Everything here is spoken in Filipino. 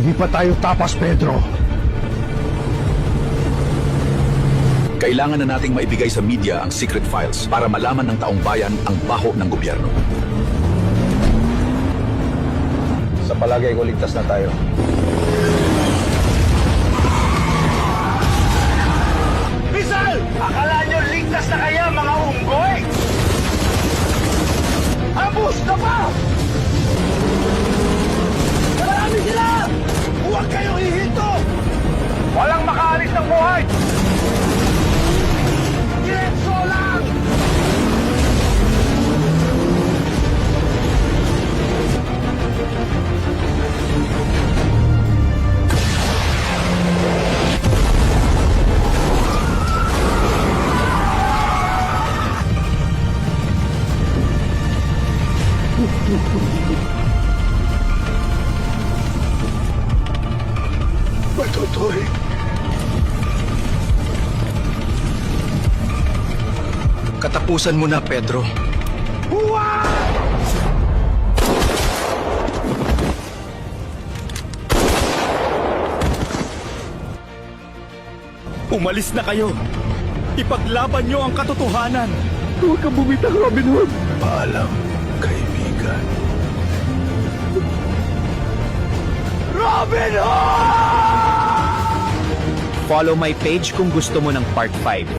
Hindi pa tayo tapas, Pedro. Kailangan na nating maibigay sa media ang secret files para malaman ng taong bayan ang baho ng gobyerno. Sa palagay ko, ligtas na tayo. Rizal! Akala nyo ligtas na kaya mga unggoy? Ambus na pa! Marami sila! Huwag kayong hihinto! Walang makaalis ng buhay! Diretso lang! Matutoy. Katapusan mo na, Pedro. Umalis na kayo! Ipaglaban nyo ang katotohanan! Huwag kang bumitaw, Robin Hood. Paalam, kaibigan. Robin Hood! Follow my page kung gusto mo ng part 5.